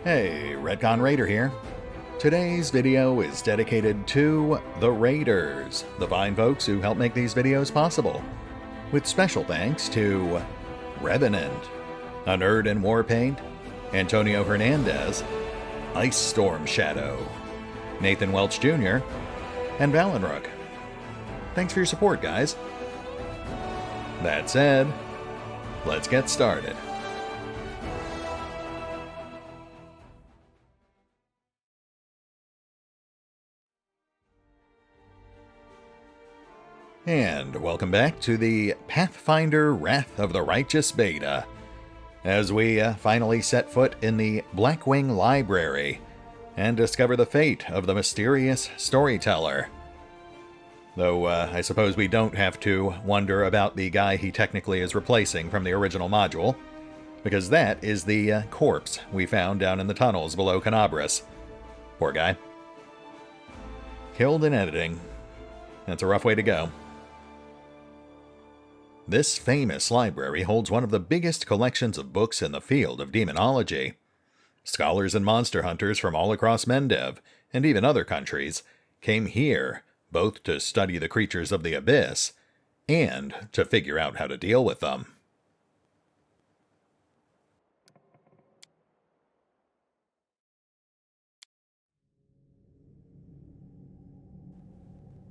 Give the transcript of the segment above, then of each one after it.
Hey, RetconRaider here. Today's video is dedicated to the Raiders, the fine folks who help make these videos possible, with special thanks to Revenant, Anerdinwarpaint, Antonio Hernandez, Icestormshadow, Nathan Welch Jr., and Valinrook. Thanks for your support, guys. That said, let's get started. And welcome back to the Pathfinder Wrath of the Righteous beta, as we finally set foot in the Blackwing Library and discover the fate of the mysterious Storyteller. Though I suppose we don't have to wonder about the guy he technically is replacing from the original module, because that is the corpse we found down in the tunnels below Canabras. Poor guy. Killed in editing. That's a rough way to go. This famous library holds one of the biggest collections of books in the field of demonology. Scholars and monster hunters from all across Mendev, and even other countries, came here both to study the creatures of the abyss and to figure out how to deal with them.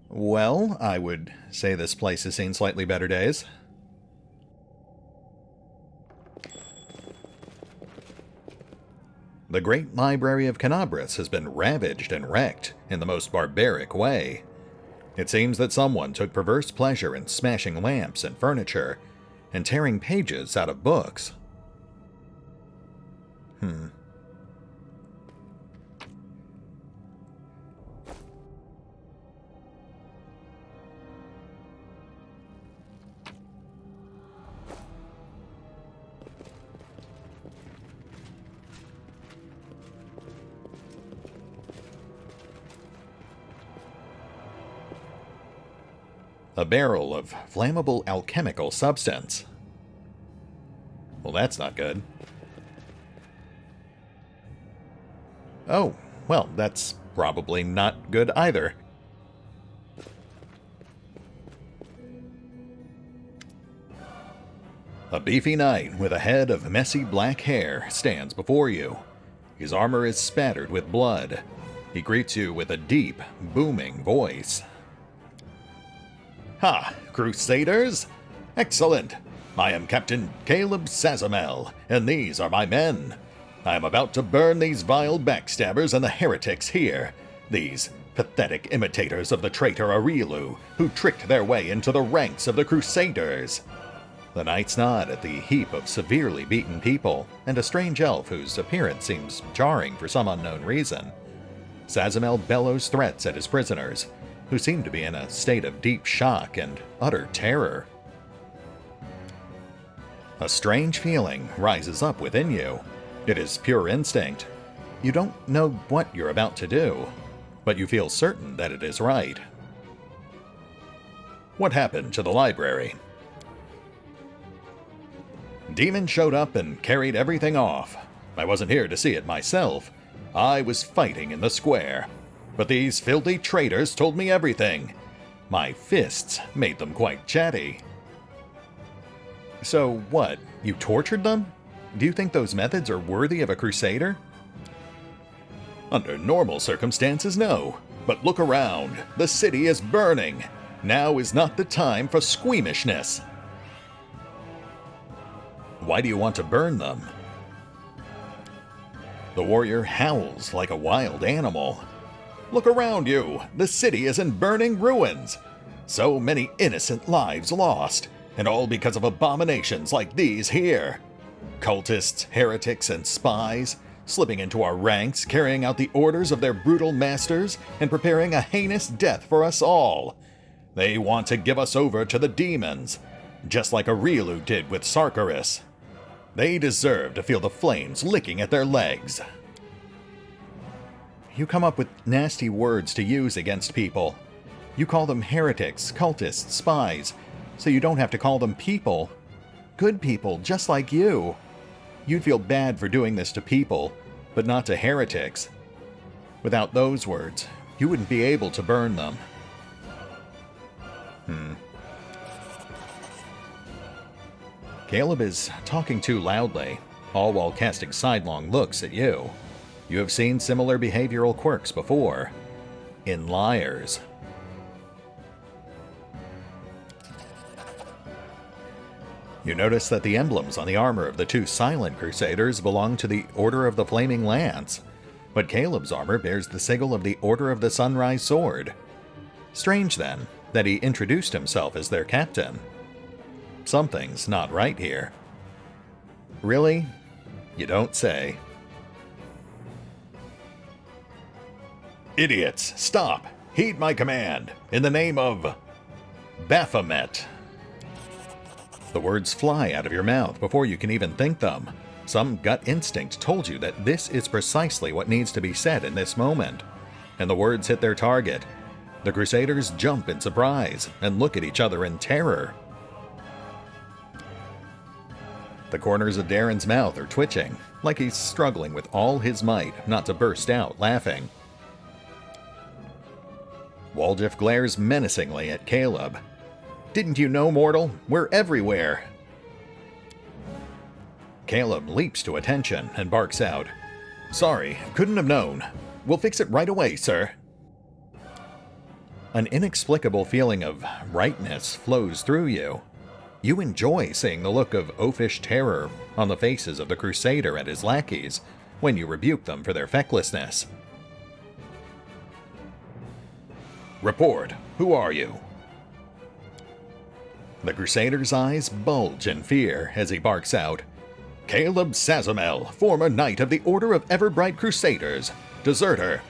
Well, I would say this place has seen slightly better days. The great library of Canabras has been ravaged and wrecked in the most barbaric way. It seems that someone took perverse pleasure in smashing lamps and furniture, and tearing pages out of books. A barrel of flammable alchemical substance. Well, that's not good. Oh, well, that's probably not good either. A beefy knight with a head of messy black hair stands before you. His armor is spattered with blood. He greets you with a deep, booming voice. Ha! Crusaders? Excellent! I am Captain Chaleb Sazamel, and these are my men. I am about to burn these vile backstabbers and the heretics here, these pathetic imitators of the traitor Arilou, who tricked their way into the ranks of the Crusaders. The knights nod at the heap of severely beaten people, and a strange elf whose appearance seems jarring for some unknown reason. Sazamel bellows threats at his prisoners, who seem to be in a state of deep shock and utter terror. A strange feeling rises up within you. It is pure instinct. You don't know what you're about to do, but you feel certain that it is right. What happened to the library? Demons showed up and carried everything off. I wasn't here to see it myself. I was fighting in the square. But these filthy traitors told me everything. My fists made them quite chatty. So what, you tortured them? Do you think those methods are worthy of a crusader? Under normal circumstances, no. But look around. The city is burning. Now is not the time for squeamishness. Why do you want to burn them? The warrior howls like a wild animal. Look around you. The city is in burning ruins. So many innocent lives lost, and all because of abominations like these here. Cultists, heretics, and spies, slipping into our ranks, carrying out the orders of their brutal masters, and preparing a heinous death for us all. They want to give us over to the demons, just like Arilou did with Sarkaris. They deserve to feel the flames licking at their legs. You come up with nasty words to use against people. You call them heretics, cultists, spies, so you don't have to call them people. Good people, just like you. You'd feel bad for doing this to people, but not to heretics. Without those words, you wouldn't be able to burn them. Chaleb is talking too loudly, all while casting sidelong looks at you. You have seen similar behavioral quirks before. In liars. You notice that the emblems on the armor of the two silent crusaders belong to the Order of the Flaming Lance, but Chaleb's armor bears the sigil of the Order of the Sunrise Sword. Strange, then, that he introduced himself as their captain. Something's not right here. Really? You don't say. Idiots, stop! Heed my command! In the name of Baphomet! The words fly out of your mouth before you can even think them. Some gut instinct told you that this is precisely what needs to be said in this moment. And the words hit their target. The Crusaders jump in surprise and look at each other in terror. The corners of Darren's mouth are twitching, like he's struggling with all his might not to burst out laughing. Waldriff glares menacingly at Chaleb. Didn't you know, mortal? We're everywhere! Chaleb leaps to attention and barks out. Sorry, couldn't have known. We'll fix it right away, sir. An inexplicable feeling of rightness flows through you. You enjoy seeing the look of oafish terror on the faces of the Crusader and his lackeys when you rebuke them for their fecklessness. Report. Who are you? The Crusader's eyes bulge in fear as he barks out, Chaleb Sazamel, former knight of the Order of Everbright Crusaders, deserter.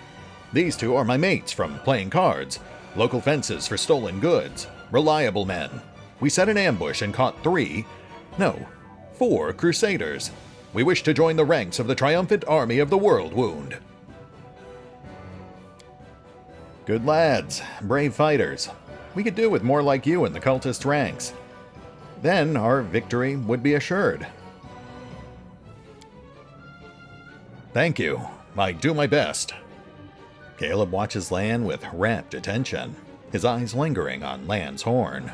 These two are my mates from playing cards, local fences for stolen goods, reliable men. We set an ambush and caught 4 Crusaders. We wish to join the ranks of the triumphant army of the World Wound. Good lads, brave fighters. We could do with more like you in the cultist ranks. Then our victory would be assured. Thank you. I do my best. Chaleb watches Lan with rapt attention, his eyes lingering on Lan's horn.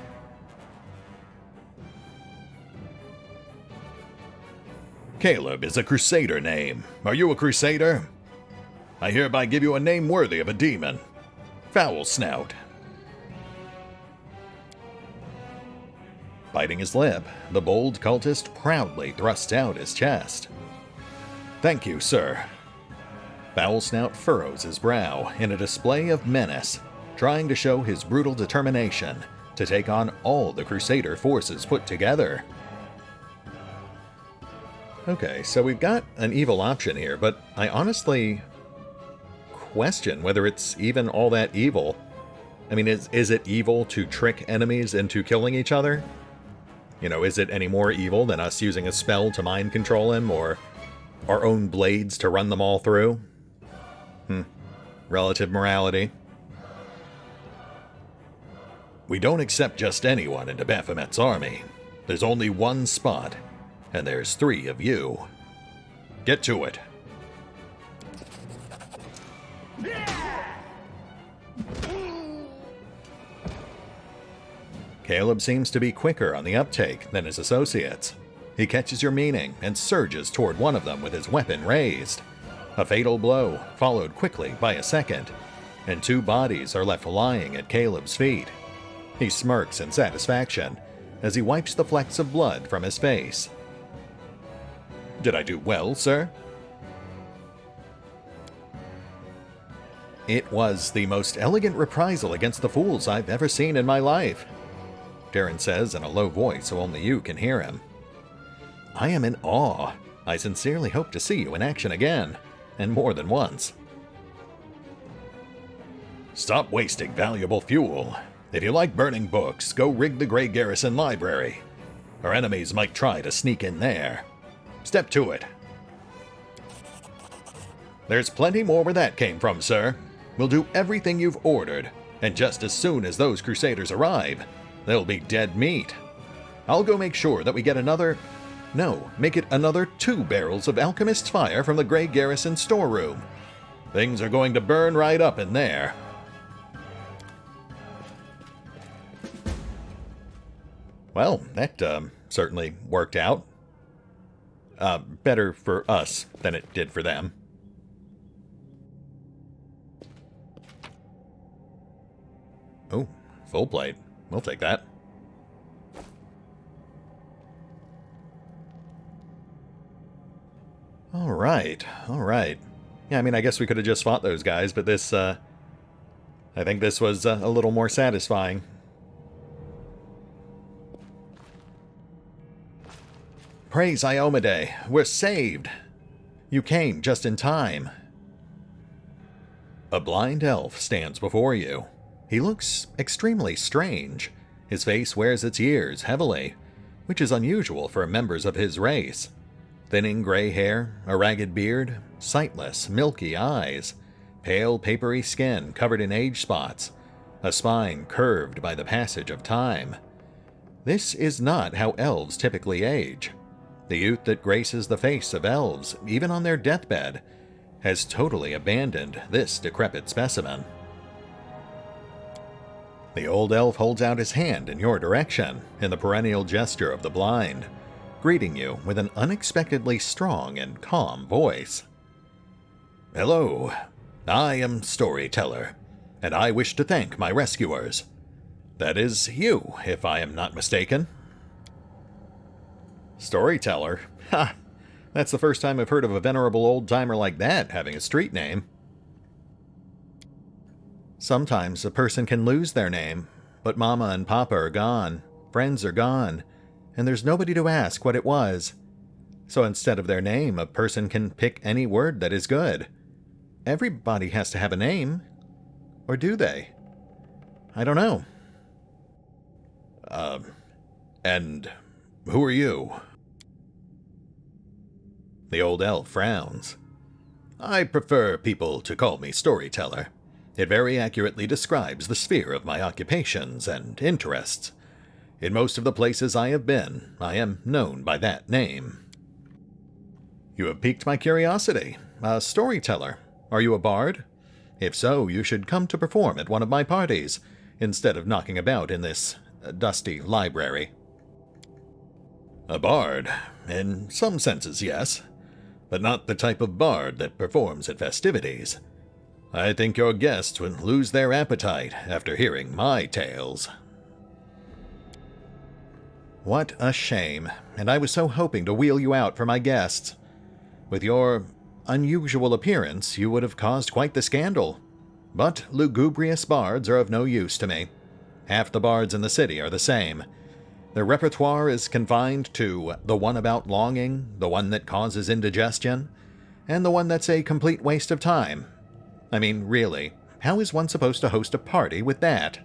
Chaleb is a Crusader name. Are you a Crusader? I hereby give you a name worthy of a demon. Foul Snout. Biting his lip, the bold cultist proudly thrusts out his chest. Thank you, sir. Foul Snout furrows his brow in a display of menace, trying to show his brutal determination to take on all the Crusader forces put together. Okay, so we've got an evil option here, but I honestly question whether it's even all that evil. I mean, is it evil to trick enemies into killing each other? You know, is it any more evil than us using a spell to mind control him, or our own blades to run them all through? Relative morality. We don't accept just anyone into Baphomet's army. There's only one spot, and there's 3 of you. Get to it. Chaleb seems to be quicker on the uptake than his associates. He catches your meaning and surges toward one of them with his weapon raised. A fatal blow, followed quickly by a second, and 2 bodies are left lying at Chaleb's feet. He smirks in satisfaction as he wipes the flecks of blood from his face. Did I do well, sir? It was the most elegant reprisal against the fools I've ever seen in my life, Darren says in a low voice so only you can hear him. I am in awe. I sincerely hope to see you in action again, and more than once. Stop wasting valuable fuel. If you like burning books, go rig the Grey Garrison Library. Our enemies might try to sneak in there. Step to it. There's plenty more where that came from, sir. We'll do everything you've ordered, and just as soon as those Crusaders arrive, they'll be dead meat. I'll go make sure that we get another No, make it another 2 barrels of alchemist's fire from the Grey Garrison storeroom. Things are going to burn right up in there. Well, that certainly worked out. Better for us than it did for them. Oh, full plate. We'll take that. Alright, alright. Yeah, I mean, I guess we could have just fought those guys, but this, I think this was a little more satisfying. Praise Iomade, we're saved! You came just in time. A blind elf stands before you. He looks extremely strange. His face wears its years heavily, which is unusual for members of his race. Thinning gray hair, a ragged beard, sightless, milky eyes, pale, papery skin covered in age spots, a spine curved by the passage of time. This is not how elves typically age. The youth that graces the face of elves, even on their deathbed, has totally abandoned this decrepit specimen. The old elf holds out his hand in your direction, in the perennial gesture of the blind, greeting you with an unexpectedly strong and calm voice. Hello, I am Storyteller, and I wish to thank my rescuers. That is you, if I am not mistaken. Storyteller? Ha! That's the first time I've heard of a venerable old-timer like that having a street name. Sometimes a person can lose their name, but Mama and Papa are gone, friends are gone, and there's nobody to ask what it was. So instead of their name, a person can pick any word that is good. Everybody has to have a name. Or do they? I don't know. And who are you? The old elf frowns. I prefer people to call me Storyteller. It very accurately describes the sphere of my occupations and interests. In most of the places I have been, I am known by that name. You have piqued my curiosity. A storyteller. Are you a bard? If so, you should come to perform at one of my parties, instead of knocking about in this dusty library. A bard? In some senses, yes. But not the type of bard that performs at festivities. I think your guests would lose their appetite after hearing my tales. What a shame, and I was so hoping to wheel you out for my guests. With your unusual appearance, you would have caused quite the scandal. But lugubrious bards are of no use to me. Half the bards in the city are the same. Their repertoire is confined to the one about longing, the one that causes indigestion, and the one that's a complete waste of time. I mean, really, how is one supposed to host a party with that?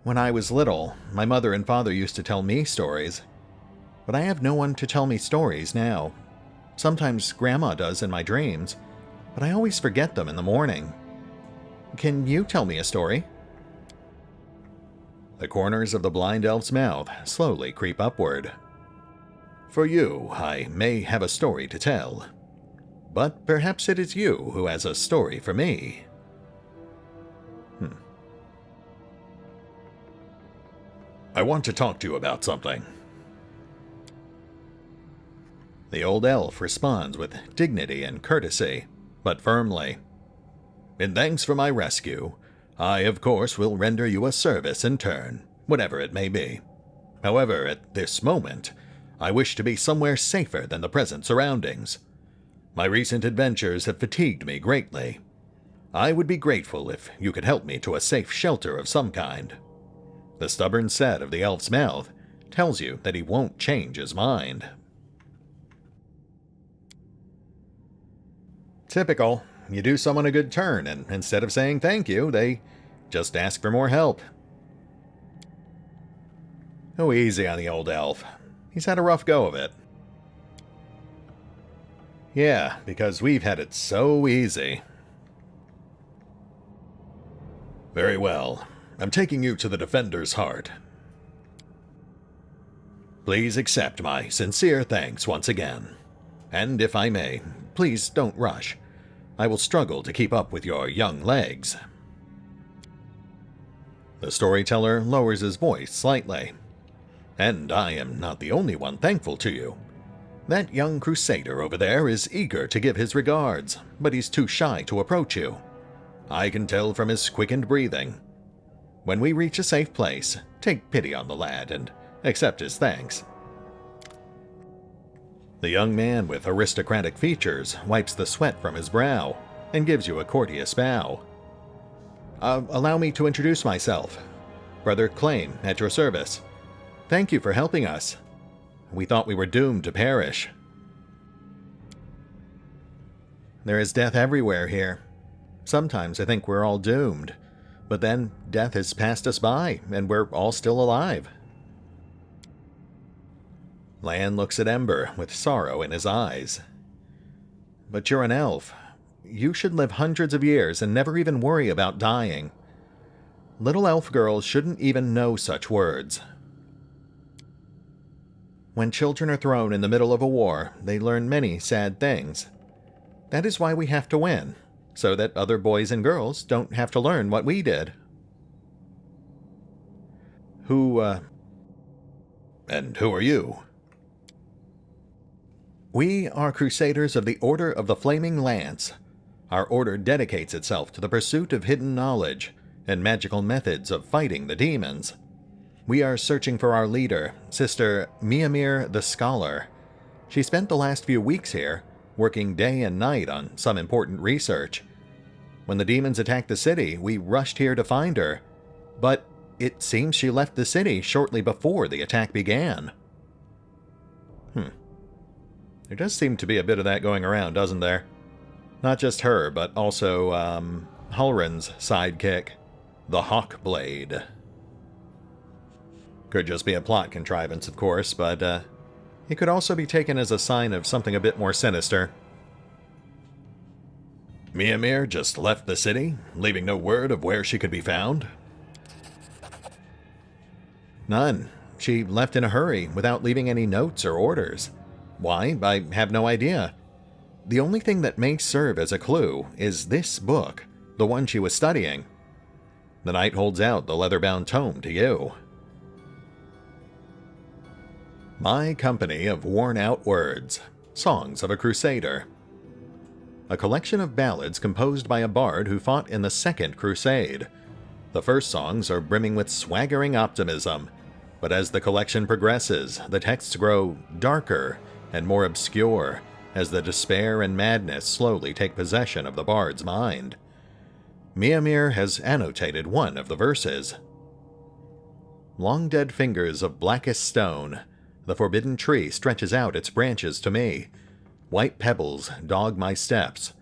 When I was little, my mother and father used to tell me stories. But I have no one to tell me stories now. Sometimes Grandma does in my dreams, but I always forget them in the morning. Can you tell me a story? The corners of the blind elf's mouth slowly creep upward. For you, I may have a story to tell. But perhaps it is you who has a story for me. I want to talk to you about something. The old elf responds with dignity and courtesy, but firmly. In thanks for my rescue, I, of course, will render you a service in turn, whatever it may be. However, at this moment, I wish to be somewhere safer than the present surroundings. My recent adventures have fatigued me greatly. I would be grateful if you could help me to a safe shelter of some kind. The stubborn set of the elf's mouth tells you that he won't change his mind. Typical. You do someone a good turn, and instead of saying thank you, they just ask for more help. Oh, easy on the old elf. He's had a rough go of it. Yeah, because we've had it so easy. Very well. I'm taking you to the Defender's Heart. Please accept my sincere thanks once again. And if I may, please don't rush. I will struggle to keep up with your young legs. The storyteller lowers his voice slightly. And I am not the only one thankful to you. That young crusader over there is eager to give his regards, but he's too shy to approach you. I can tell from his quickened breathing. When we reach a safe place, take pity on the lad and accept his thanks. The young man with aristocratic features wipes the sweat from his brow and gives you a courteous bow. Allow me to introduce myself. Brother Kaem, at your service. Thank you for helping us. We thought we were doomed to perish. There is death everywhere here. Sometimes I think we're all doomed, but then death has passed us by and we're all still alive. Lan looks at Ember with sorrow in his eyes. But you're an elf. You should live hundreds of years and never even worry about dying. Little elf girls shouldn't even know such words. When children are thrown in the middle of a war, they learn many sad things. That is why we have to win, so that other boys and girls don't have to learn what we did. And who are you? We are Crusaders of the Order of the Flaming Lance. Our order dedicates itself to the pursuit of hidden knowledge and magical methods of fighting the demons. We are searching for our leader, Sister Miamir the Scholar. She spent the last few weeks here, working day and night on some important research. When the demons attacked the city, we rushed here to find her, but it seems she left the city shortly before the attack began. There does seem to be a bit of that going around, doesn't there? Not just her, but also, Halrin's sidekick, the Hawkblade. Could just be a plot contrivance, of course, but, it could also be taken as a sign of something a bit more sinister. Miamir just left the city, leaving no word of where she could be found? None. She left in a hurry, without leaving any notes or orders. Why? I have no idea. The only thing that may serve as a clue is this book, the one she was studying. The knight holds out the leather-bound tome to you. My Company of Worn-Out Words, Songs of a Crusader. A collection of ballads composed by a bard who fought in the Second Crusade. The first songs are brimming with swaggering optimism, but as the collection progresses, the texts grow darker and more obscure as the despair and madness slowly take possession of the bard's mind. Miamir has annotated one of the verses. Long dead fingers of blackest stone, the forbidden tree stretches out its branches to me. White pebbles dog my steps,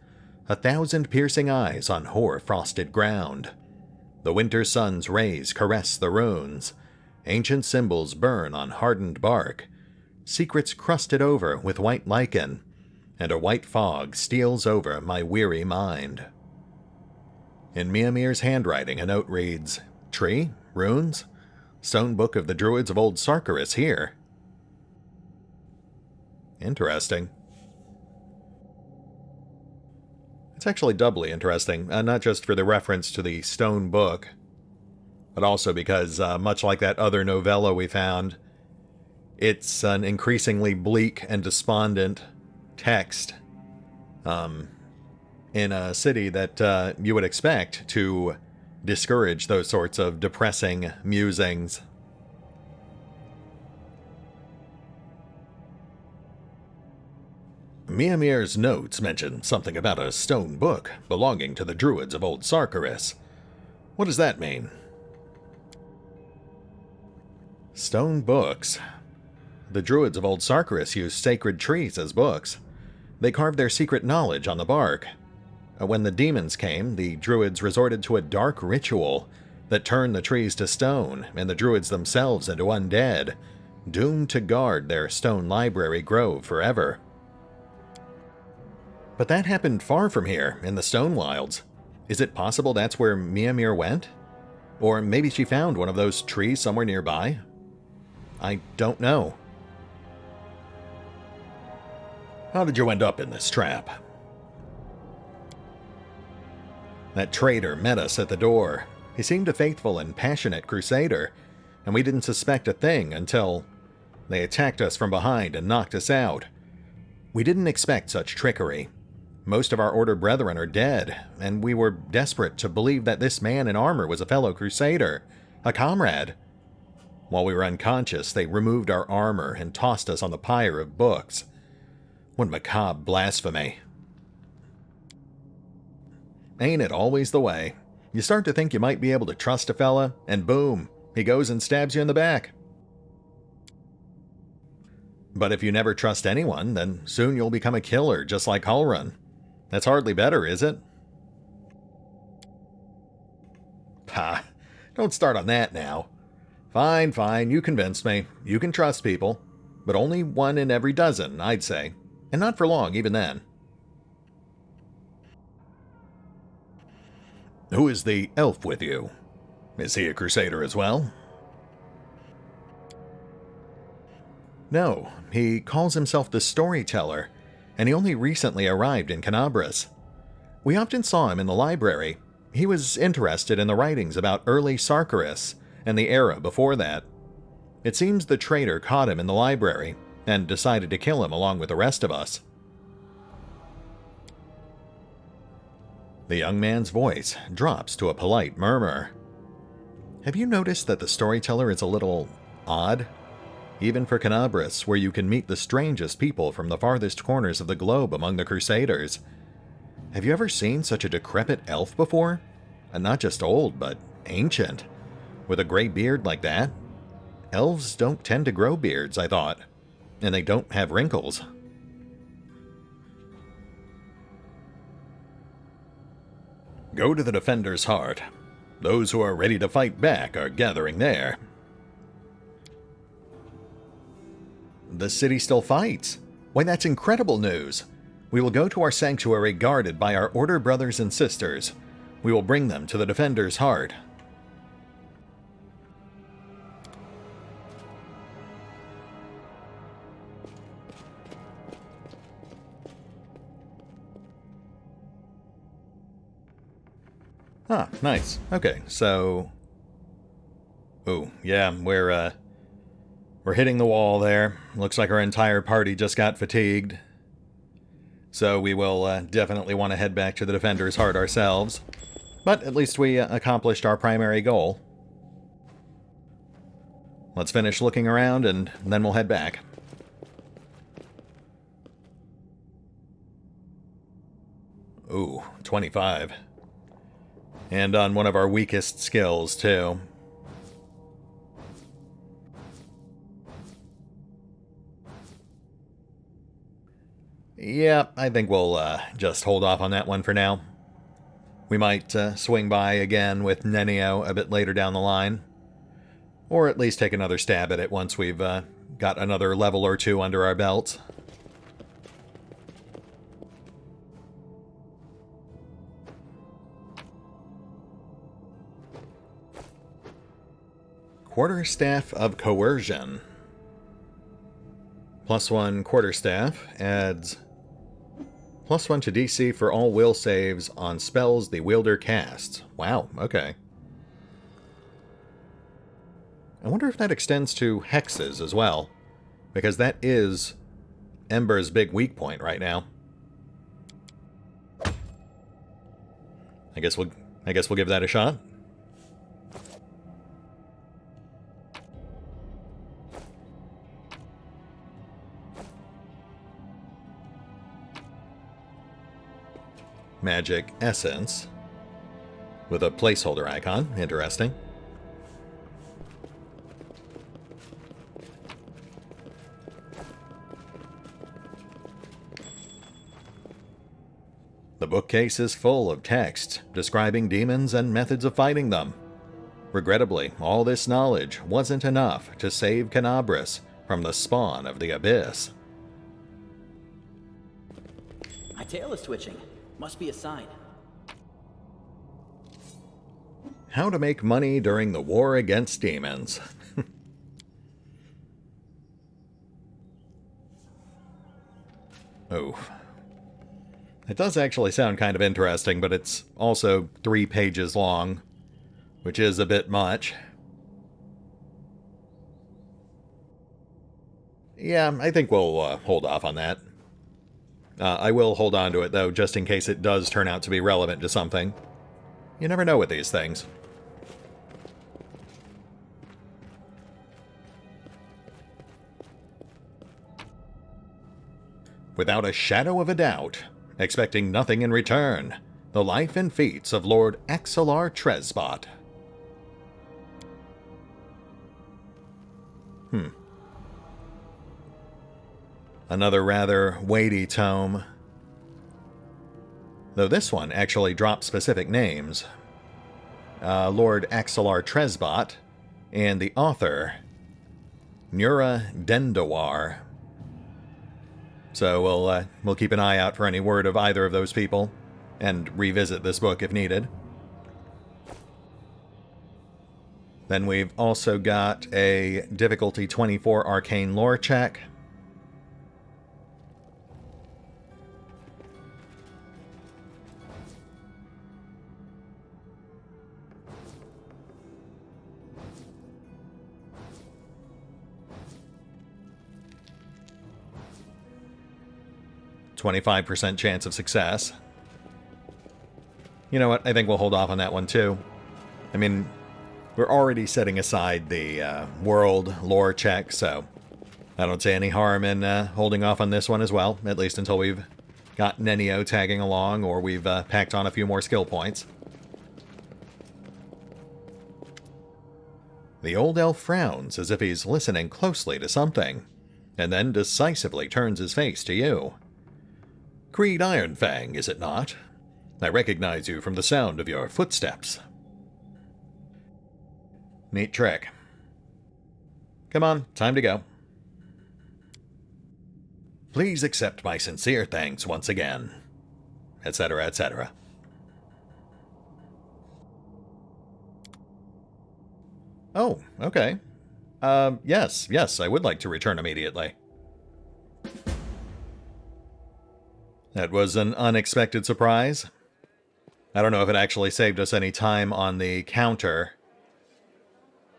1,000 piercing eyes on hoar-frosted ground. The winter sun's rays caress the runes. Ancient symbols burn on hardened bark. Secrets crusted over with white lichen, and a white fog steals over my weary mind. In Miamir's handwriting, a note reads, Tree? Runes? Stone Book of the Druids of Old Sarkarus here. Interesting. It's actually doubly interesting, not just for the reference to the stone book, but also because, much like that other novella we found, it's an increasingly bleak and despondent text in a city that you would expect to discourage those sorts of depressing musings. Miamir's notes mention something about a stone book belonging to the Druids of Old Sarkarus. What does that mean? Stone books. The Druids of Old Sarkarus used sacred trees as books. They carved their secret knowledge on the bark. When the demons came, the Druids resorted to a dark ritual that turned the trees to stone and the Druids themselves into undead, doomed to guard their stone library grove forever. But that happened far from here, in the Stone Wilds. Is it possible that's where Miamir went? Or maybe she found one of those trees somewhere nearby? I don't know. How did you end up in this trap? That traitor met us at the door. He seemed a faithful and passionate crusader, and we didn't suspect a thing until they attacked us from behind and knocked us out. We didn't expect such trickery. Most of our Order brethren are dead, and we were desperate to believe that this man in armor was a fellow crusader, a comrade. While we were unconscious, they removed our armor and tossed us on the pyre of books. What macabre blasphemy. Ain't it always the way? You start to think you might be able to trust a fella, and boom, he goes and stabs you in the back. But if you never trust anyone, then soon you'll become a killer, just like Halrun. That's hardly better, is it? Pah, don't start on that now. Fine, fine, you convinced me. You can trust people. But only one in every dozen, I'd say. And not for long, even then. Who is the elf with you? Is he a crusader as well? No, he calls himself the Storyteller, and he only recently arrived in Canabras. We often saw him in the library. He was interested in the writings about early Sarkarus and the era before that. It seems the traitor caught him in the library and decided to kill him along with the rest of us. The young man's voice drops to a polite murmur. Have you noticed that the Storyteller is a little odd? Even for Canabras, where you can meet the strangest people from the farthest corners of the globe among the Crusaders. Have you ever seen such a decrepit elf before? And not just old, but ancient. With a gray beard like that? Elves don't tend to grow beards, I thought. And they don't have wrinkles. Go to the Defender's Heart. Those who are ready to fight back are gathering there. The city still fights. Why, that's incredible news. We will go to our sanctuary guarded by our Order brothers and sisters. We will bring them to the Defender's Heart. Ah, nice. Okay, so... Ooh, yeah, we're hitting the wall there. Looks like our entire party just got fatigued. So we will definitely want to head back to the Defender's Heart ourselves. But at least we accomplished our primary goal. Let's finish looking around and then we'll head back. Ooh, 25. And on one of our weakest skills, too. Yeah, I think we'll just hold off on that one for now. We might swing by again with Nenio a bit later down the line. Or at least take another stab at it once we've got another level or two under our belts. Quarterstaff of Coercion. +1 quarterstaff adds +1 to DC for all will saves on spells the wielder casts. Wow, okay. I wonder if that extends to hexes as well, because that is Ember's big weak point right now. I guess we'll give that a shot. Magic Essence with a placeholder icon. Interesting. The bookcase is full of text describing demons and methods of fighting them. Regrettably, all this knowledge wasn't enough to save Canabras from the spawn of the Abyss. My tail is twitching. Must be a sign. How to make money during the war against demons. Oh. It does actually sound kind of interesting, but it's also 3 pages long, which is a bit much. Yeah, I think we'll hold off on that. I will hold on to it, though, just in case it does turn out to be relevant to something. You never know with these things. Without a shadow of a doubt, expecting nothing in return, the life and feats of Lord Exsellsior Tresbot. Another rather weighty tome. Though this one actually drops specific names. Lord Exsellsior Tresbot and the author, Anerdinwarpaint. So we'll keep an eye out for any word of either of those people, and revisit this book if needed. Then we've also got a difficulty 24 arcane lore check. .25% chance of success. You know what? I think we'll hold off on that one too. I mean, we're already setting aside the world lore check, so I don't see any harm in holding off on this one as well, at least until we've got Nenio tagging along or we've packed on a few more skill points. The old elf frowns as if he's listening closely to something, and then decisively turns his face to you. Creed Ironfang, is it not? I recognize you from the sound of your footsteps. Neat trick. Come on, time to go. Please accept my sincere thanks once again, etc., etc. Oh, okay. Yes, I would like to return immediately. That was an unexpected surprise. I don't know if it actually saved us any time on the counter,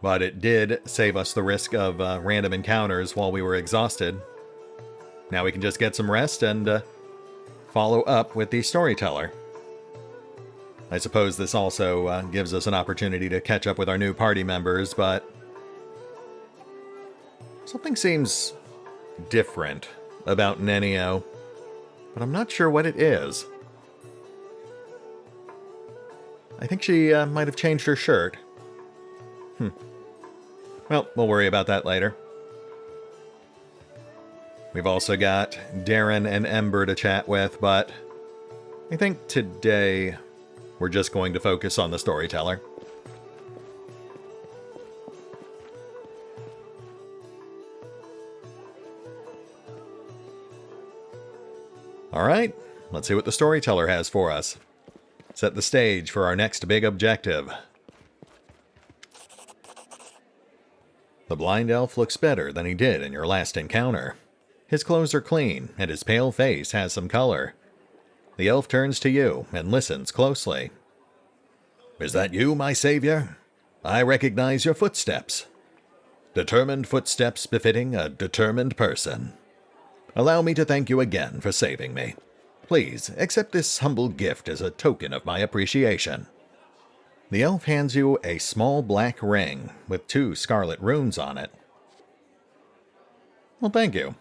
but it did save us the risk of random encounters while we were exhausted. Now we can just get some rest and follow up with the Storyteller. I suppose this also gives us an opportunity to catch up with our new party members, but something seems different about Nenio, but I'm not sure what it is. I think she might have changed her shirt. Well, we'll worry about that later. We've also got Darren and Ember to chat with, but I think today we're just going to focus on the Storyteller. Alright, let's see what the Storyteller has for us. Set the stage for our next big objective. The blind elf looks better than he did in your last encounter. His clothes are clean, and his pale face has some color. The elf turns to you and listens closely. Is that you, my savior? I recognize your footsteps. Determined footsteps befitting a determined person. Allow me to thank you again for saving me. Please, accept this humble gift as a token of my appreciation. The elf hands you a small black ring with 2 scarlet runes on it. Well, thank you.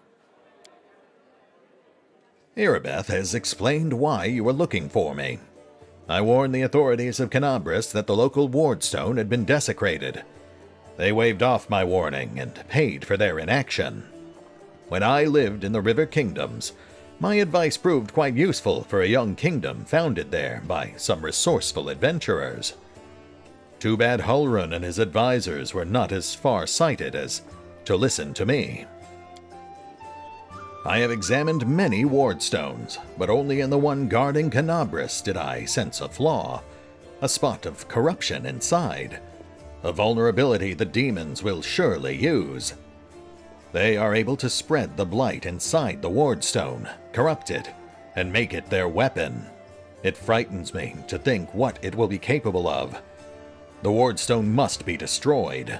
Irabeth has explained why you were looking for me. I warned the authorities of Canabris that the local wardstone had been desecrated. They waved off my warning and paid for their inaction. When I lived in the River Kingdoms, my advice proved quite useful for a young kingdom founded there by some resourceful adventurers. Too bad Hulrun and his advisors were not as far-sighted as to listen to me. I have examined many wardstones, but only in the one guarding Canabris did I sense a flaw, a spot of corruption inside, a vulnerability the demons will surely use. They are able to spread the blight inside the wardstone, corrupt it, and make it their weapon. It frightens me to think what it will be capable of. The wardstone must be destroyed.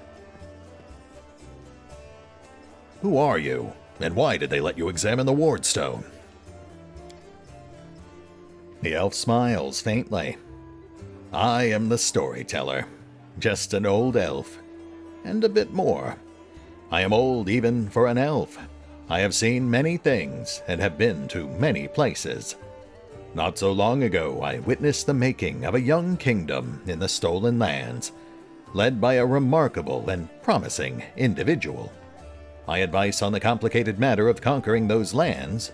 Who are you, and why did they let you examine the wardstone? The elf smiles faintly. I am the Storyteller, just an old elf, and a bit more. I am old even for an elf. I have seen many things and have been to many places. Not so long ago, I witnessed the making of a young kingdom in the Stolen Lands, led by a remarkable and promising individual. My advice on the complicated matter of conquering those lands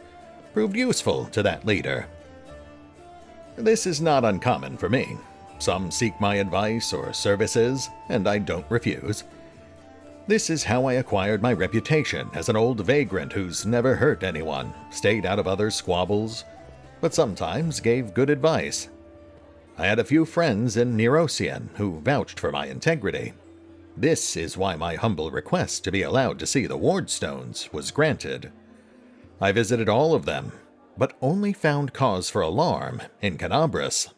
proved useful to that leader. This is not uncommon for me. Some seek my advice or services, and I don't refuse. This is how I acquired my reputation as an old vagrant who's never hurt anyone, stayed out of others' squabbles, but sometimes gave good advice. I had a few friends in Nerosian who vouched for my integrity. This is why my humble request to be allowed to see the wardstones was granted. I visited all of them, but only found cause for alarm in Canabras.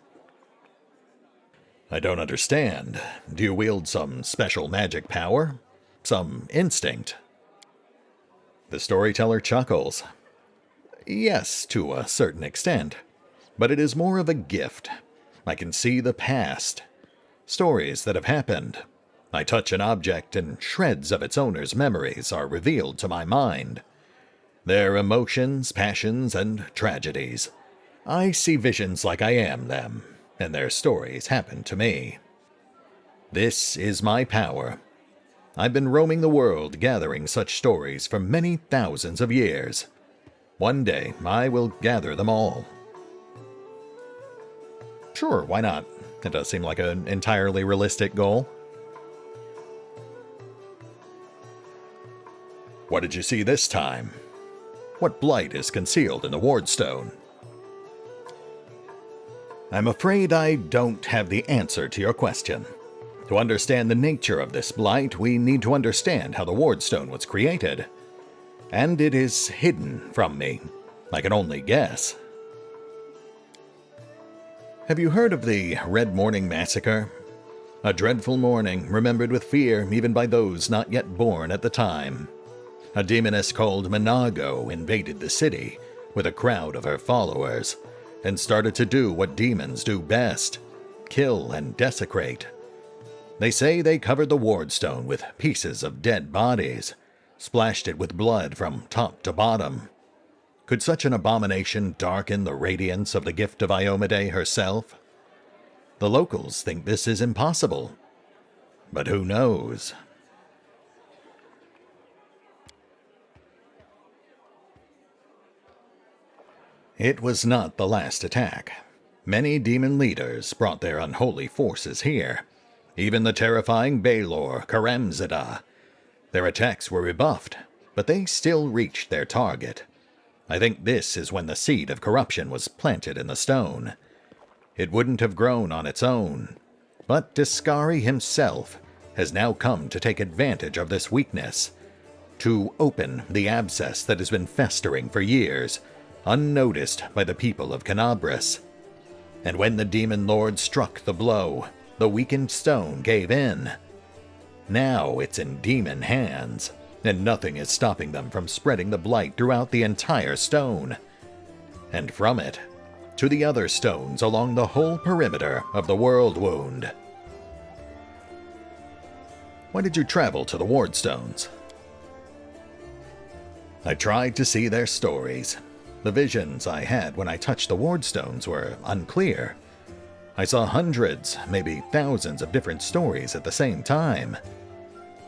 I don't understand. Do you wield some special magic power? Some instinct? The Storyteller chuckles. Yes, to a certain extent, but it is more of a gift. I can see the past, stories that have happened. I touch an object and shreds of its owner's memories are revealed to my mind. Their emotions, passions, and tragedies. I see visions like I am them, and their stories happen to me. This is my power. I've been roaming the world gathering such stories for many thousands of years. One day, I will gather them all. Sure, why not? It does seem like an entirely realistic goal. What did you see this time? What blight is concealed in the wardstone? I'm afraid I don't have the answer to your question. To understand the nature of this blight, we need to understand how the wardstone was created. And it is hidden from me. I can only guess. Have you heard of the Red Morning Massacre? A dreadful morning remembered with fear even by those not yet born at the time. A demoness called Minago invaded the city with a crowd of her followers and started to do what demons do best, kill and desecrate. They say they covered the wardstone with pieces of dead bodies, splashed it with blood from top to bottom. Could such an abomination darken the radiance of the gift of Iomedae herself? The locals think this is impossible, but who knows? It was not the last attack. Many demon leaders brought their unholy forces here. Even the terrifying Baelor Karamzada. Their attacks were rebuffed, but they still reached their target. I think this is when the seed of corruption was planted in the stone. It wouldn't have grown on its own, but Discari himself has now come to take advantage of this weakness, to open the abscess that has been festering for years, unnoticed by the people of Canabras. And when the demon lord struck the blow, the weakened stone gave in. Now it's in demon hands, and nothing is stopping them from spreading the blight throughout the entire stone. And from it, to the other stones along the whole perimeter of the world wound. Why did you travel to the wardstones? I tried to see their stories. The visions I had when I touched the wardstones were unclear. I saw hundreds, maybe thousands of different stories at the same time.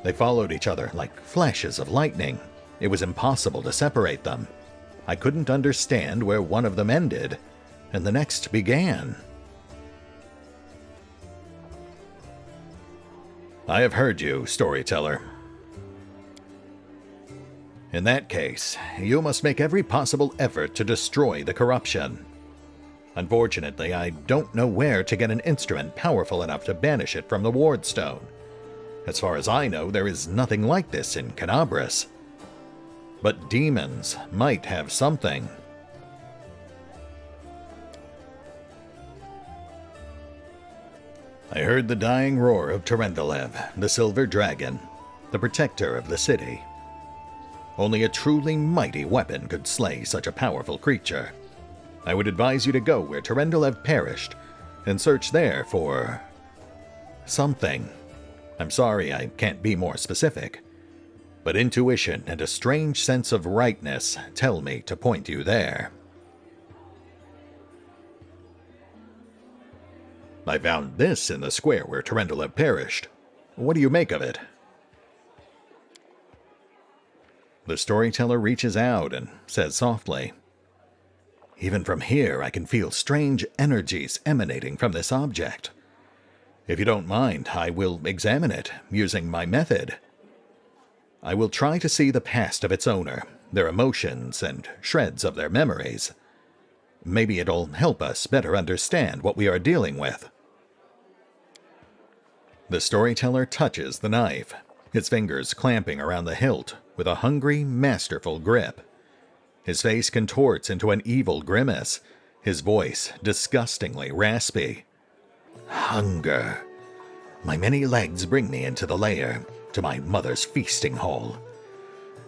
They followed each other like flashes of lightning. It was impossible to separate them. I couldn't understand where one of them ended and the next began. I have heard you, Storyteller. In that case, you must make every possible effort to destroy the corruption. Unfortunately, I don't know where to get an instrument powerful enough to banish it from the wardstone. As far as I know, there is nothing like this in Canabras. but demons might have something. I heard the dying roar of Tyrendelev, the silver dragon, the protector of the city. Only a truly mighty weapon could slay such a powerful creature. I would advise you to go where Tyrendelev perished and search there for something. I'm sorry I can't be more specific, but intuition and a strange sense of rightness tell me to point you there. I found this in the square where Tyrendelev perished. What do you make of it? The storyteller reaches out and says softly, "Even from here I can feel strange energies emanating from this object. If you don't mind, I will examine it using my method. I will try to see the past of its owner, their emotions, and shreds of their memories. Maybe it'll help us better understand what we are dealing with." The storyteller touches the knife, his fingers clamping around the hilt with a hungry, masterful grip. His face contorts into an evil grimace, his voice disgustingly raspy. "Hunger. My many legs bring me into the lair, to my mother's feasting hall.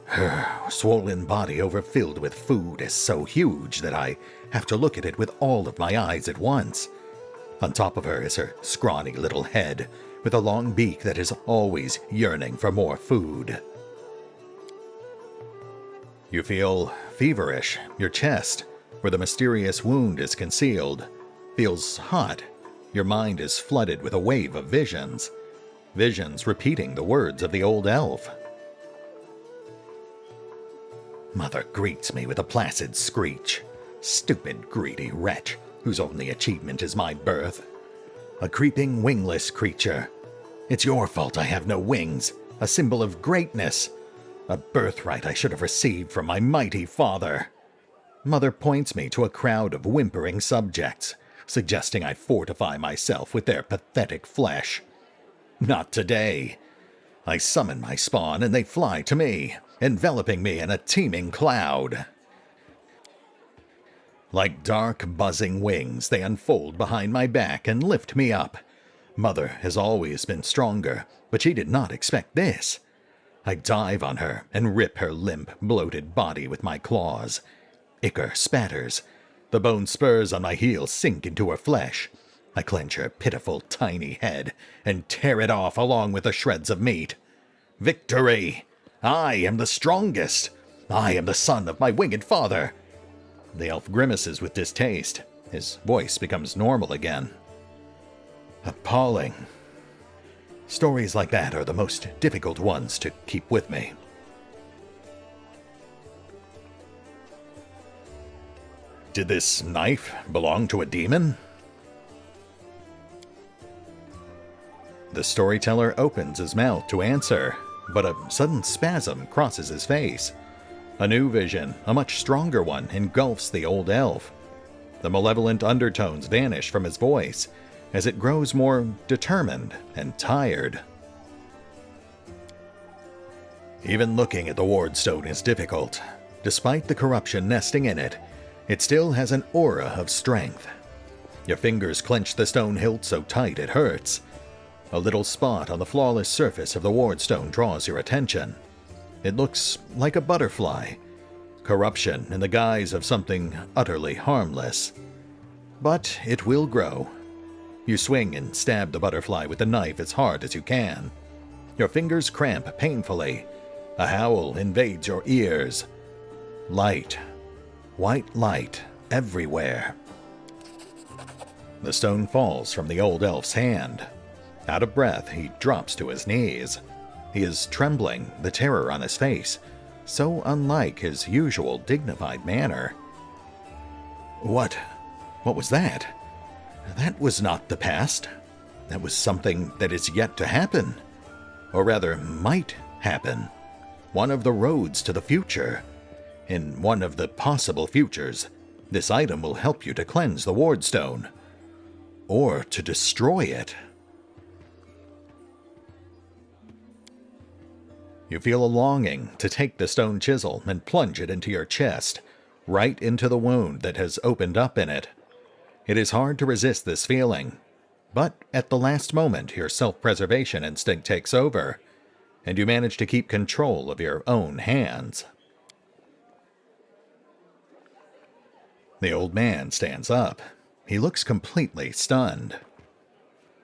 Her swollen body overfilled with food is so huge that I have to look at it with all of my eyes at once. On top of her is her scrawny little head, with a long beak that is always yearning for more food." You feel feverish. Your chest, where the mysterious wound is concealed, feels hot. Your mind is flooded with a wave of visions. Visions repeating the words of the old elf. Mother greets me with a placid screech. Stupid, greedy wretch, whose only achievement is my birth. A creeping, wingless creature. It's your fault I have no wings, a symbol of greatness. A birthright I should have received from my mighty father. Mother points me to a crowd of whimpering subjects, suggesting I fortify myself with their pathetic flesh. Not today. I summon my spawn and they fly to me, enveloping me in a teeming cloud. Like dark, buzzing wings, they unfold behind my back and lift me up. Mother has always been stronger, but she did not expect this. I dive on her and rip her limp, bloated body with my claws. Ichor spatters. The bone spurs on my heels sink into her flesh. I clench her pitiful, tiny head and tear it off along with the shreds of meat. Victory! I am the strongest! I am the son of my winged father! The elf grimaces with distaste. His voice becomes normal again. Appalling. Stories like that are the most difficult ones to keep with me. Did this knife belong to a demon? The storyteller opens his mouth to answer, but a sudden spasm crosses his face. A new vision, a much stronger one, engulfs the old elf. The malevolent undertones vanish from his voice as it grows more determined and tired. Even looking at the wardstone is difficult. Despite the corruption nesting in it, it still has an aura of strength. Your fingers clench the stone hilt so tight it hurts. A little spot on the flawless surface of the wardstone draws your attention. It looks like a butterfly. Corruption in the guise of something utterly harmless. But it will grow. You swing and stab the butterfly with the knife as hard as you can. Your fingers cramp painfully. A howl invades your ears. Light. White light everywhere. The stone falls from the old elf's hand. Out of breath, he drops to his knees. He is trembling, the terror on his face, so unlike his usual dignified manner. What was that? That was not the past. That was something that is yet to happen. Or rather, might happen. One of the roads to the future. In one of the possible futures, this item will help you to cleanse the wardstone. Or to destroy it. You feel a longing to take the stone chisel and plunge it into your chest, right into the wound that has opened up in it. It is hard to resist this feeling, but at the last moment your self-preservation instinct takes over, and you manage to keep control of your own hands. The old man stands up. He looks completely stunned.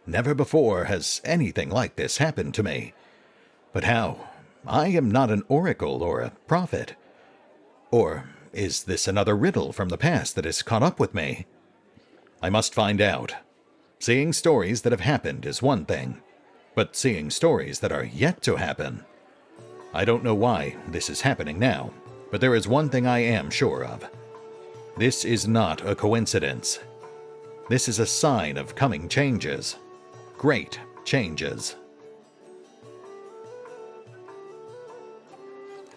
Never before has anything like this happened to me. But how? I am not an oracle or a prophet. Or is this another riddle from the past that has caught up with me? I must find out. Seeing stories that have happened is one thing, but seeing stories that are yet to happen. I don't know why this is happening now, but there is one thing I am sure of. This is not a coincidence. This is a sign of coming changes. Great changes.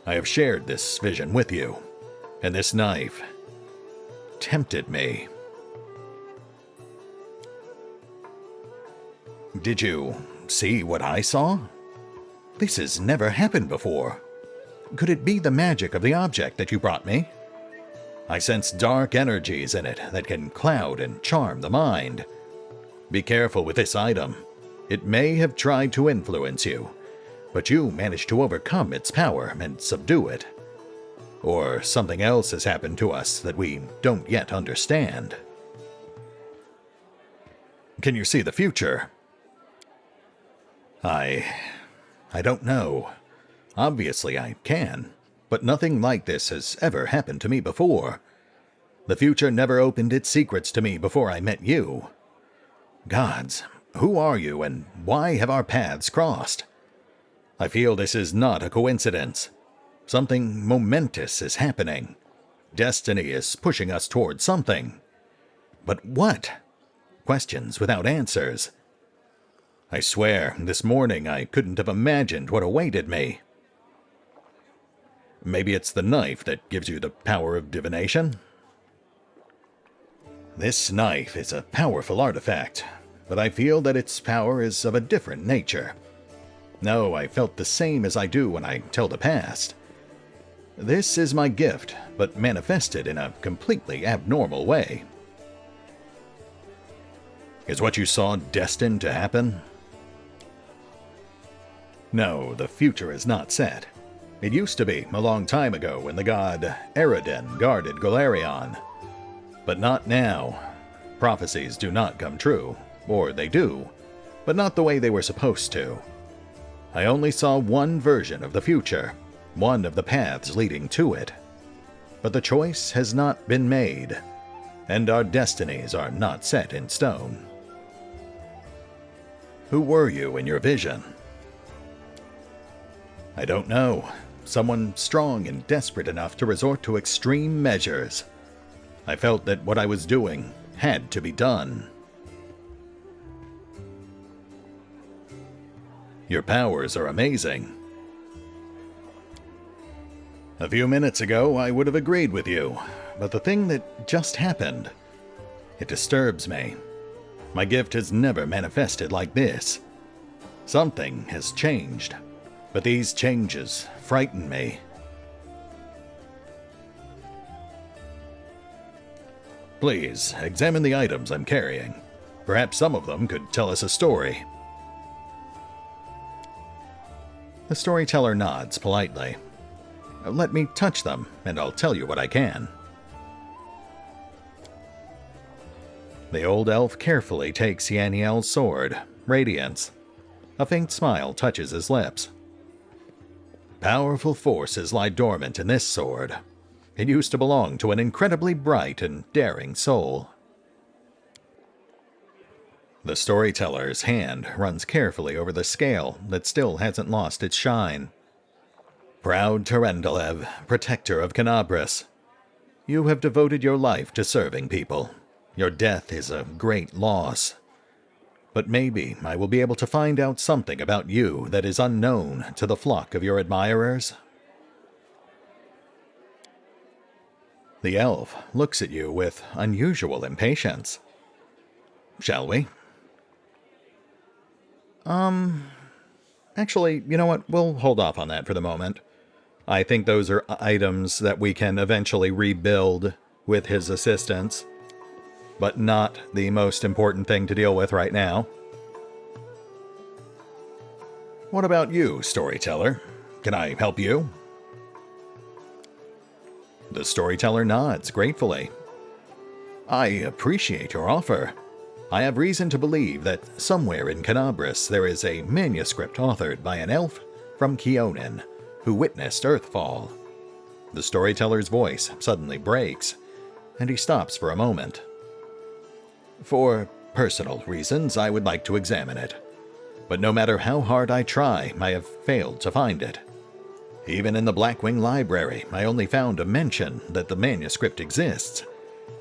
I have shared this vision with you, and this knife tempted me. Did you see what I saw? This has never happened before. Could it be the magic of the object that you brought me? I sense dark energies in it that can cloud and charm the mind. Be careful with this item. It may have tried to influence you, but you managed to overcome its power and subdue it. Or something else has happened to us that we don't yet understand. Can you see the future? I don't know. Obviously I can, but nothing like this has ever happened to me before. The future never opened its secrets to me before I met you. Gods, who are you and why have our paths crossed? I feel this is not a coincidence. Something momentous is happening. Destiny is pushing us toward something. But what? Questions without answers. I swear, this morning I couldn't have imagined what awaited me. Maybe it's the knife that gives you the power of divination? This knife is a powerful artifact, but I feel that its power is of a different nature. No, I felt the same as I do when I tell the past. This is my gift, but manifested in a completely abnormal way. Is what you saw destined to happen? No, the future is not set. It used to be a long time ago when the god Anerdin guarded Golarion. But not now. Prophecies do not come true, or they do, but not the way they were supposed to. I only saw one version of the future, one of the paths leading to it. But the choice has not been made, and our destinies are not set in stone. Who were you in your vision? I don't know. Someone strong and desperate enough to resort to extreme measures. I felt that what I was doing had to be done. Your powers are amazing. A few minutes ago, I would have agreed with you, but the thing that just happened, it disturbs me. My gift has never manifested like this. Something has changed. But these changes frighten me. Please, examine the items I'm carrying. Perhaps some of them could tell us a story. The storyteller nods politely. Let me touch them, and I'll tell you what I can. The old elf carefully takes Yaniel's sword, Radiance. A faint smile touches his lips. Powerful forces lie dormant in this sword. It used to belong to an incredibly bright and daring soul. The storyteller's hand runs carefully over the scale that still hasn't lost its shine. Proud Tyrendalev, protector of Canabris, you have devoted your life to serving people. Your death is a great loss. But maybe I will be able to find out something about you that is unknown to the flock of your admirers. The elf looks at you with unusual impatience. Shall we? Actually, you know what? We'll hold off on that for the moment. I think those are items that we can eventually rebuild with his assistance, but not the most important thing to deal with right now. What about you, Storyteller? Can I help you? The Storyteller nods gratefully. I appreciate your offer. I have reason to believe that somewhere in Canabris there is a manuscript authored by an elf from Keonan who witnessed Earthfall. The Storyteller's voice suddenly breaks, and he stops for a moment. For personal reasons, I would like to examine it, but no matter how hard I try, I have failed to find it. Even in the Blackwing Library, I only found a mention that the manuscript exists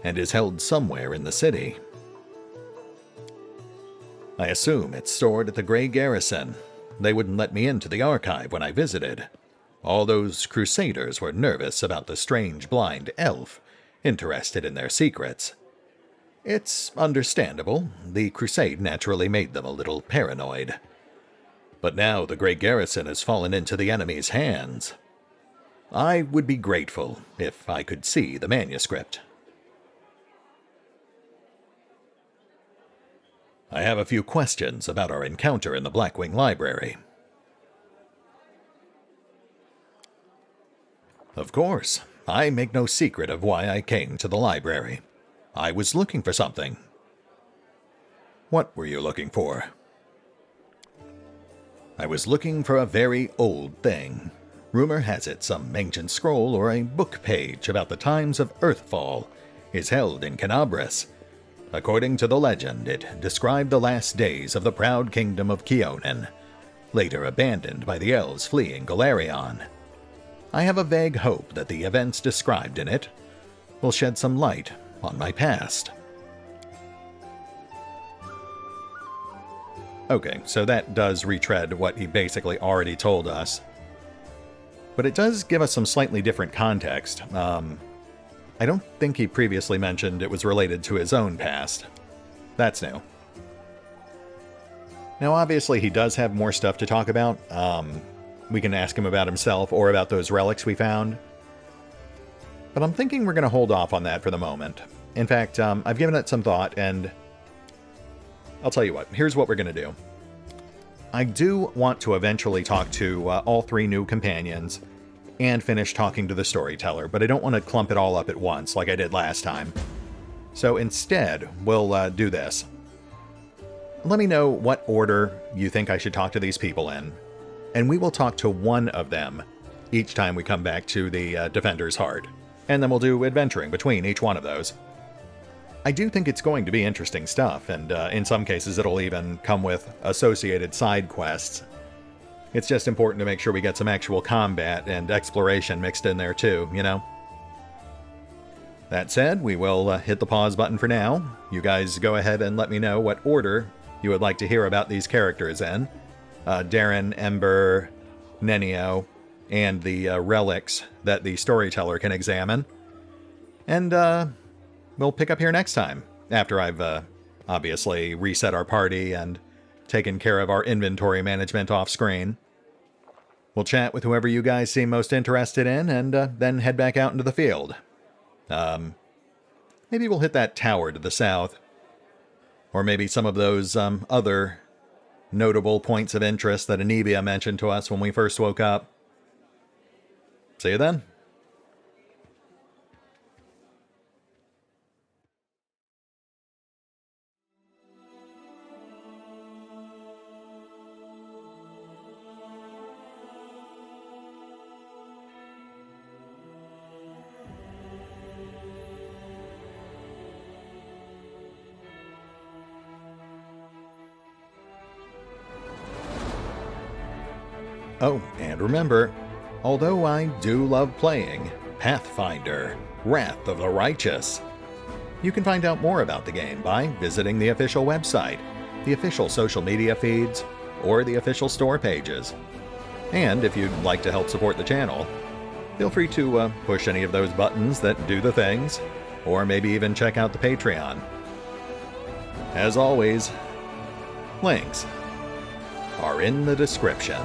and is held somewhere in the city. I assume it's stored at the Grey Garrison. They wouldn't let me into the archive when I visited. All those crusaders were nervous about the strange blind elf, interested in their secrets. It's understandable. The crusade naturally made them a little paranoid. But now the Grey Garrison has fallen into the enemy's hands. I would be grateful if I could see the manuscript. I have a few questions about our encounter in the Blackwing Library. Of course, I make no secret of why I came to the library. I was looking for something. What were you looking for? I was looking for a very old thing. Rumor has it some ancient scroll or a book page about the times of Earthfall is held in Canabris. According to the legend, it described the last days of the proud kingdom of Keonan, later abandoned by the elves fleeing Golarion. I have a vague hope that the events described in it will shed some light on my past. Okay, so that does retread what he basically already told us. But it does give us some slightly different context. I don't think he previously mentioned it was related to his own past. That's new. Now, obviously, he does have more stuff to talk about. We can ask him about himself or about those relics we found. But I'm thinking we're going to hold off on that for the moment. In fact, I've given it some thought, and I'll tell you what. Here's what we're going to do. I do want to eventually talk to all three new companions and finish talking to the Storyteller, but I don't want to clump it all up at once like I did last time. So instead, we'll do this. Let me know what order you think I should talk to these people in, and we will talk to one of them each time we come back to the Defender's Heart, and then we'll do adventuring between each one of those. I do think it's going to be interesting stuff, and in some cases it'll even come with associated side quests. It's just important to make sure we get some actual combat and exploration mixed in there too, you know? That said, we will hit the pause button for now. You guys go ahead and let me know what order you would like to hear about these characters in. Darren, Ember, Nenio, and the relics that the Storyteller can examine. And we'll pick up here next time, after I've obviously reset our party and taken care of our inventory management off-screen. We'll chat with whoever you guys seem most interested in, and then head back out into the field. Maybe we'll hit that tower to the south. Or maybe some of those other notable points of interest that Anivia mentioned to us when we first woke up. See you then. Oh, and remember, although I do love playing Pathfinder, Wrath of the Righteous, you can find out more about the game by visiting the official website, the official social media feeds, or the official store pages. And if you'd like to help support the channel, feel free to push any of those buttons that do the things, or maybe even check out the Patreon. As always, links are in the description.